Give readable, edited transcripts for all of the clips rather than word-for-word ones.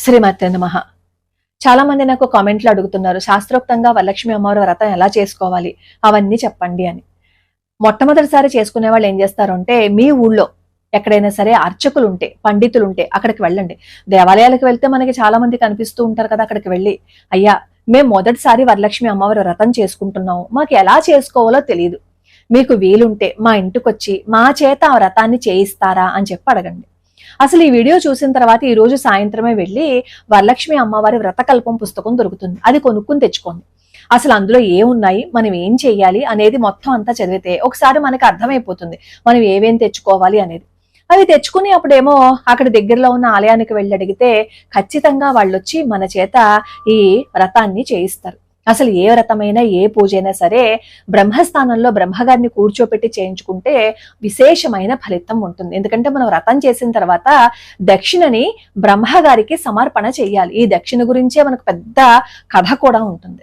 శ్రీమతే నమః. చాలా మంది నాకు కామెంట్లు అడుగుతున్నారు, శాస్త్రోక్తంగా వరలక్ష్మి అమ్మవారి వ్రతం ఎలా చేసుకోవాలి అవన్నీ చెప్పండి అని. మొట్టమొదటిసారి చేసుకునే వాళ్ళు ఏం చేస్తారు అంటే, మీ ఊళ్ళో ఎక్కడైనా సరే అర్చకులు ఉంటే, పండితులు ఉంటే అక్కడికి వెళ్ళండి. దేవాలయాలకు వెళ్తే మనకి చాలా మంది కనిపిస్తూ ఉంటారు కదా, అక్కడికి వెళ్ళి, అయ్యా మేము మొదటిసారి వరలక్ష్మి అమ్మవారి వ్రతం చేసుకుంటున్నాము, మాకు ఎలా చేసుకోవాలో తెలియదు, మీకు వీలుంటే మా ఇంటికొచ్చి మా చేత ఆ వ్రతాన్ని చేయిస్తారా అని చెప్పి అడగండి. అసలు ఈ వీడియో చూసిన తర్వాత ఈ రోజు సాయంత్రమే వెళ్ళి వరలక్ష్మి అమ్మవారి వ్రతకల్పం పుస్తకం దొరుకుతుంది, అది కొనుక్కుని తెచ్చుకోండి. అసలు అందులో ఏమున్నాయి, మనం ఏం చెయ్యాలి అనేది మొత్తం అంతా చదివితే ఒకసారి మనకి అర్థమైపోతుంది మనం ఏమేం తెచ్చుకోవాలి అనేది. అవి తెచ్చుకుని అప్పుడేమో అక్కడ దగ్గరలో ఉన్న ఆలయానికి వెళ్ళి అడిగితే ఖచ్చితంగా వాళ్ళు వచ్చి మన చేత ఈ వ్రతాన్ని చేయిస్తారు. అసలు ఏ వ్రతమైనా ఏ పూజ అయినా సరే బ్రహ్మస్థానంలో బ్రహ్మగారిని కూర్చోపెట్టి చేయించుకుంటే విశేషమైన ఫలితం ఉంటుంది. ఎందుకంటే మనం వ్రతం చేసిన తర్వాత దక్షిణని బ్రహ్మగారికి సమర్పణ చెయ్యాలి. ఈ దక్షిణ గురించే మనకు పెద్ద కథ కూడా ఉంటుంది.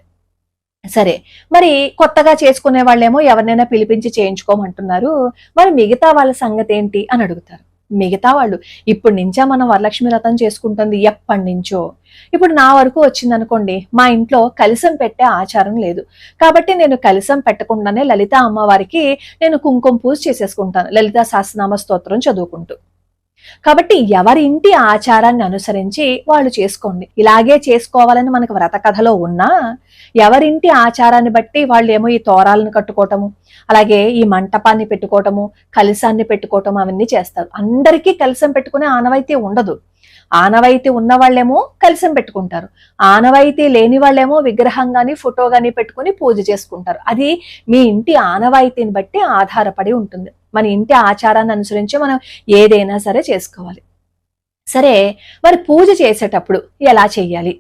సరే, మరి కొత్తగా చేసుకునే వాళ్ళేమో ఎవరినైనా పిలిపించి చేయించుకోమంటున్నారు, మరి మిగతా వాళ్ళ సంగతి ఏంటి అని అడుగుతారు. మిగతా వాళ్ళు ఇప్పటి నుంచా మనం వరలక్ష్మి వ్రతం చేసుకుంటుంది, ఎప్పటి నుంచో. ఇప్పుడు నా వరకు వచ్చింది అనుకోండి, మా ఇంట్లో కలశం పెట్టే ఆచారం లేదు, కాబట్టి నేను కలశం పెట్టకుండానే లలిత అమ్మవారికి నేను కుంకుమ పూజ చేసేసుకుంటాను, లలితా సహస్రనామ స్తోత్రం చదువుకుంటూ. కాబట్టి ఎవరి ఇంటి ఆచారాన్ని అనుసరించి వాళ్ళు చేసుకోండి. ఇలాగే చేసుకోవాలని మనకు వ్రత కథలో ఉన్నా ఎవరింటి ఆచారాన్ని బట్టి వాళ్ళు ఏమో ఈ తోరాలను కట్టుకోవటము, అలాగే ఈ మంటపాన్ని పెట్టుకోవటము, కలశాన్ని పెట్టుకోవటం అవన్నీ చేస్తారు. అందరికీ కలశం పెట్టుకునే ఆనవాయితీ ఉండదు. ఆనవాయితీ ఉన్న వాళ్ళేమో కలశం పెట్టుకుంటారు, ఆనవాయితీ లేని వాళ్ళేమో విగ్రహం గాని ఫోటో గాని పెట్టుకుని పూజ చేసుకుంటారు. అది మీ ఇంటి ఆనవాయితీని బట్టి ఆధారపడి ఉంటుంది. మన ఇంటి ఆచారాన్ని అనుసరించి మనం ఏదైనా సరే చేసుకోవాలి. సరే, మరి పూజ చేసేటప్పుడు ఎలా చెయ్యాలి?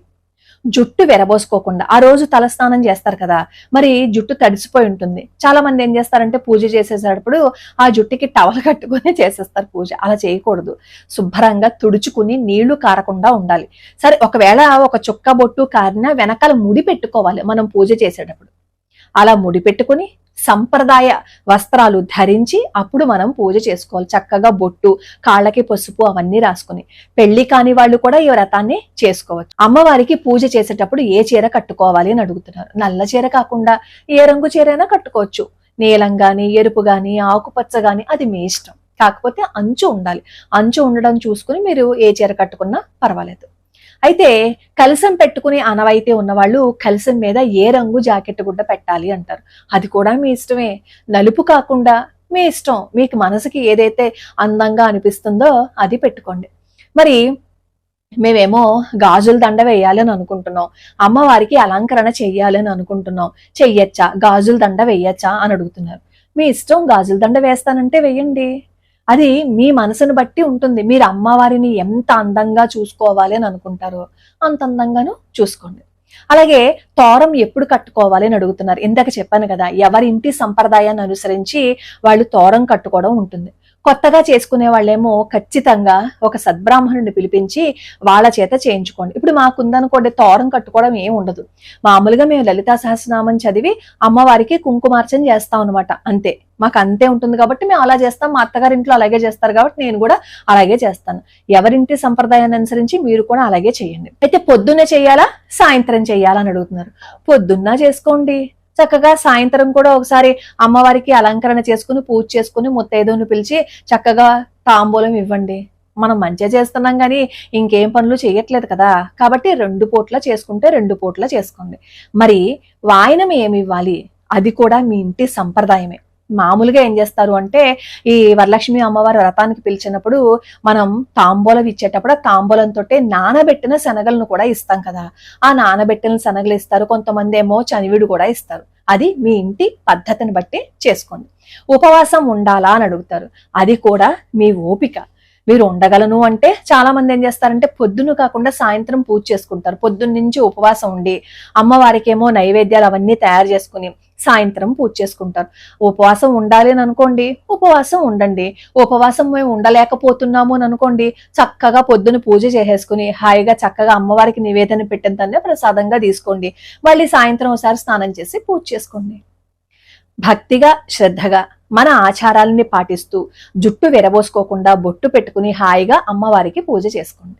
జుట్టు విరబోసుకోకుండా, ఆ రోజు తలస్నానం చేస్తారు కదా, మరి జుట్టు తడిసిపోయి ఉంటుంది. చాలా మంది ఏం చేస్తారంటే పూజ చేసేటప్పుడు ఆ జుట్టుకి టవల్ కట్టుకుని చేసేస్తారు పూజ. అలా చేయకూడదు. శుభ్రంగా తుడుచుకుని నీళ్లు కారకుండా ఉండాలి. సరే, ఒకవేళ ఒక చుక్క బొట్టు కారినా వెనకాల ముడి పెట్టుకోవాలి మనం పూజ చేసేటప్పుడు. అలా ముడి పెట్టుకుని సంప్రదాయ వస్త్రాలు ధరించి అప్పుడు మనం పూజ చేసుకోవాలి. చక్కగా బొట్టు, కాళ్ళకి పసుపు అవన్నీ రాసుకుని. పెళ్లి కాని వాళ్ళు కూడా ఈ వ్రతాన్ని చేసుకోవచ్చు. అమ్మవారికి పూజ చేసేటప్పుడు ఏ చీర కట్టుకోవాలి అని అడుగుతున్నారు. నల్ల చీర కాకుండా ఏ రంగు చీర అయినా కట్టుకోవచ్చు. నీలం గాని, ఎరుపు గాని, ఆకుపచ్చ గాని, అది మీ ఇష్టం. కాకపోతే అంచు ఉండాలి. అంచు ఉండడం చూసుకుని మీరు ఏ చీర కట్టుకున్నా పర్వాలేదు. అయితే కలశం పెట్టుకుని ఆనవాయితీ ఉన్నవాళ్ళు కలశం మీద ఏ రంగు జాకెట్ గుడ్డ పెట్టాలి అంటారు. అది కూడా మీ ఇష్టమే. నలుపు కాకుండా మీ ఇష్టం, మీకు మనసుకి ఏదైతే అందంగా అనిపిస్తుందో అది పెట్టుకోండి. మరి మేమేమో గాజుల దండ వేయాలని అనుకుంటున్నాం, అమ్మవారికి అలంకరణ చెయ్యాలని అనుకుంటున్నాం, చెయ్యొచ్చా, గాజుల దండ వేయచ్చా అని అడుగుతున్నారు. మీ ఇష్టం, గాజుల దండ వేస్తానంటే వేయండి. అది మీ మనసును బట్టి ఉంటుంది. మీరు అమ్మవారిని ఎంత అందంగా చూసుకోవాలి అని అనుకుంటారో అంత అందంగాను చూసుకోండి. అలాగే తోరం ఎప్పుడు కట్టుకోవాలి అని అడుగుతున్నారు. ఇందాక చెప్పాను కదా, ఎవరింటి సంప్రదాయాన్ని అనుసరించి వాళ్ళు తోరం కట్టుకోవడం ఉంటుంది. కొత్తగా చేసుకునే వాళ్ళేమో ఖచ్చితంగా ఒక సద్బ్రాహ్మణుని పిలిపించి వాళ్ళ చేత చేయించుకోండి. ఇప్పుడు మాకుందనుకోండి, తోరం కట్టుకోవడం ఏం ఉండదు. మామూలుగా మేము లలితా సహస్రనామం చదివి అమ్మవారికి కుంకుమార్చన చేస్తాం అనమాట, అంతే. మాకు అంతే ఉంటుంది కాబట్టి మేము అలా చేస్తాం. మా అత్తగారింట్లో అలాగే చేస్తారు కాబట్టి నేను కూడా అలాగే చేస్తాను. ఎవరింటి సంప్రదాయాన్ని అనుసరించి మీరు కూడా అలాగే చేయండి. అయితే పొద్దున్నే చెయ్యాలా, సాయంత్రం చెయ్యాలా అని అడుగుతున్నారు. పొద్దున్న చేసుకోండి చక్కగా. సాయంత్రం కూడా ఒకసారి అమ్మవారికి అలంకరణ చేసుకుని పూజ చేసుకుని ముత్తైదువుని పిలిచి చక్కగా తాంబూలం ఇవ్వండి. మనం మంచిగా చేస్తున్నాం కానీ ఇంకేం పనులు చేయట్లేదు కదా, కాబట్టి 2 పూట్ల చేసుకుంటే 2 పూట్ల చేసుకోండి. మరి వాయనం ఏమి ఇవ్వాలి, అది కూడా మీ ఇంటి సంప్రదాయమే. మామూలుగా ఏం చేస్తారు అంటే, ఈ వరలక్ష్మి అమ్మవారి వ్రతానికి పిలిచినప్పుడు మనం తాంబూలం ఇచ్చేటప్పుడు ఆ తాంబూలంతో నానబెట్టిన శనగలను కూడా ఇస్తాం కదా, ఆ నానబెట్టిన శనగలు ఇస్తారు. కొంతమంది ఏమో చనివిడు కూడా ఇస్తారు. అది మీ ఇంటి పద్ధతిని బట్టి చేసుకోండి. ఉపవాసం ఉండాలా అని అడుగుతారు. అది కూడా మీ ఓపిక. మీరు ఉండగలను అంటే చాలా మంది ఏం చేస్తారంటే పొద్దున కాకుండా సాయంత్రం పూజ చేసుకుంటారు. పొద్దున్న నుంచి ఉపవాసం ఉండి అమ్మవారికి ఏమో నైవేద్యాలు అవన్నీ తయారు చేసుకుని సాయంత్రం పూజ చేసుకుంటారు. ఉపవాసం ఉండాలి అని అనుకోండి, ఉపవాసం ఉండండి. ఉపవాసం మేము ఉండలేకపోతున్నాము అని అనుకోండి, చక్కగా పొద్దున పూజ చేసేసుకుని హాయిగా చక్కగా అమ్మవారికి నివేదన పెట్టిన ప్రసాదంగా తీసుకోండి. మళ్ళీ సాయంత్రం ఒకసారి స్నానం చేసి పూజ చేసుకోండి. భక్తిగా, శ్రద్ధగా మన ఆచారాలని పాటిస్తూ జుట్టు విరబోసుకోకుండా బొట్టు పెట్టుకుని హాయిగా అమ్మవారికి పూజ చేసుకోండి.